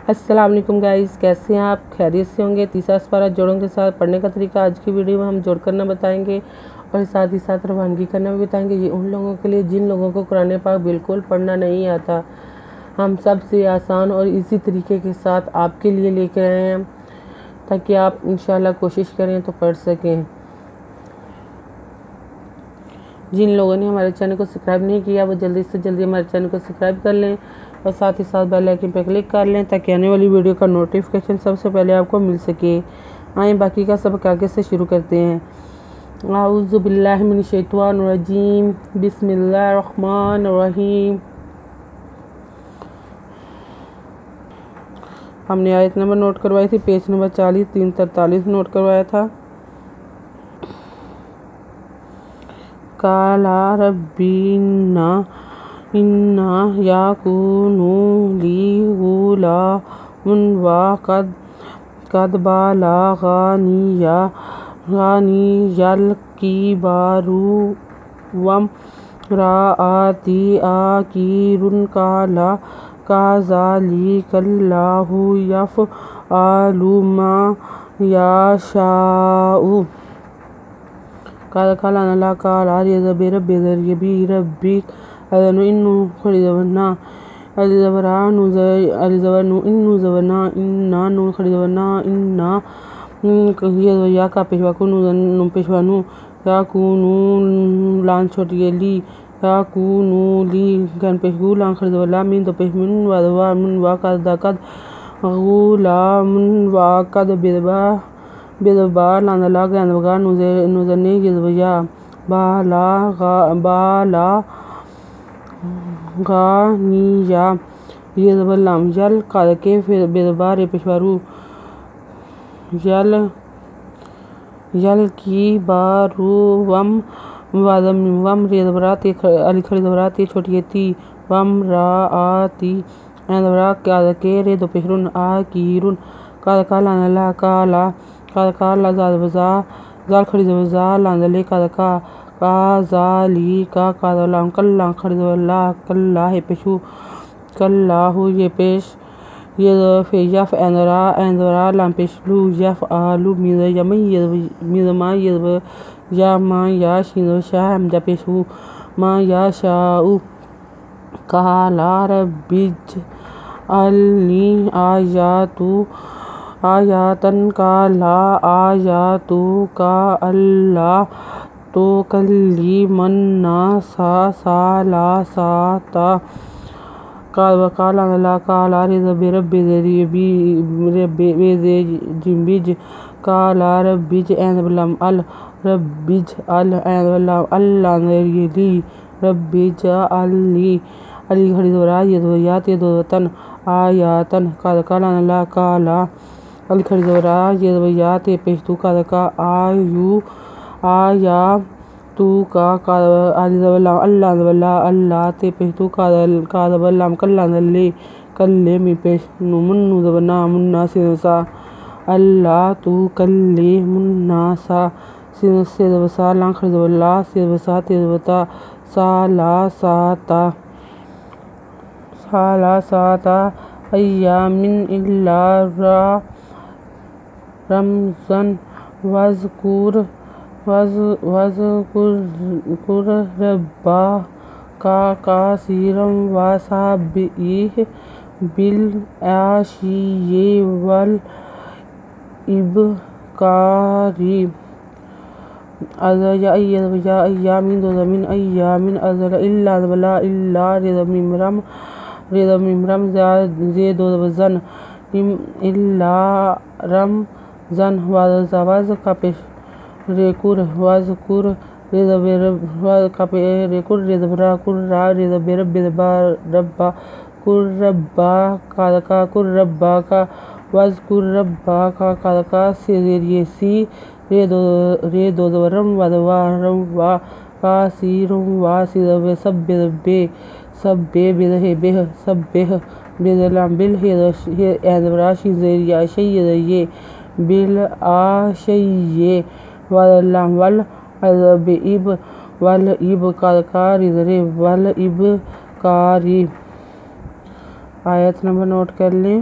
السلام علیکم گائز، کیسے ہیں آپ؟ خیریت سے ہوں گے۔ تیسرا اسپارہ جوڑوں کے ساتھ پڑھنے کا طریقہ آج کی ویڈیو میں ہم جوڑ کرنا بتائیں گے اور ساتھ ہی ساتھ روانگی کرنا بھی بتائیں گے۔ یہ ان لوگوں کے لیے جن لوگوں کو قرآن پاک بالکل پڑھنا نہیں آتا، ہم سب سے آسان اور اسی طریقے کے ساتھ آپ کے لیے لے کے آئے ہیں تاکہ آپ انشاءاللہ کوشش کریں تو پڑھ سکیں۔ جن لوگوں نے ہمارے چینل کو سبسکرائب نہیں کیا وہ جلدی سے جلدی ہمارے چینل کو سبسکرائب کر لیں اور ساتھ ہی ساتھ بیل آئیکن پہ کلک کر لیں تاکہ آنے والی ویڈیو کا نوٹیفیکیشن سب سے پہلے آپ کو مل سکے۔ آئیں باقی کا سبق آگے سے شروع کرتے ہیں۔ اعوذ باللہ من الشیطان الرجیم، بسم اللہ الرحمن الرحیم۔ ہم نے آیت نمبر نوٹ کروائی تھی، پیج نمبر 40 343 نوٹ کروایا تھا۔ قالا ربی انا یکون لی غلام وقد بلغنی الکبر وامرأتی عاقر قال کذلک اللہ یفعل ما یشاء۔ قال اللہ قال ربی ربک اذن انو خریدونا انو خریدونا انا یا کا پیشوا کنو پیشوانو یا کنو لان چھوٹی لی یا کنو لی گن پیشگو لان خریدولا من دو پیش من ودوا من وقد غلام وقد بدبا لان لا گن وگا نوزنے یزویا بالا غانیہ یزولام یل قد کے بدبا پیشوارو یل کی بارو وم ریدبراتی علی خریدبراتی چھوٹی تھی وم راتی ایندورا قد کے ریدو پیشرون آکیرون قد کالان اللہ کالا زال خریدوزا لاندلے قد کازالی کا قدلان کلان خریدولا کلہ پیشو کلہ یہ پیش یف ایندورا لان پیشلو یف آلو میزما یا ما یا شیندو شاہ ہمجا پیشو ما یا شاؤ۔ قالا ربی اجعلنی آیاتن قالا آیاتک اللہ تکلم الناس ثلاثة۔ قال اللہ قال ربی ربی قال ربی اجعل لی ربی اجعل علی خریدورا یدوتن آیاتن قد کالان اللہ قال علی خریدورا یدویات پیشتو قد کا آیا تو کا اللہ تے پیشتو قد بلام کلان لے کلے می پیش نمنو زبنا منا سینسا اللہ تو کلے مناسا سیدبسا لان خریدولا سیدبسا تیدبتا ثلاثة ایام الا رمضان واذکر ربک کثیرا وسبح بالعشی والابکار۔ یا ایام من ایام الا رمضان زیدوزن الا رمضان واز کا پیش ریکور واذکر ریکور ریدبرا کرا ریدبا ربا کربا قدکا کربا کا واذکر ربا کا قدکا سیریسی ریدو زبرم ودوا روا کاسیرم واسیدب سبے بدلام بل ایندورا شیزریا شیدیے بل آشیے ودلام ول والابکاری والابکاری۔ آیت نمبر نوٹ کر لیں۔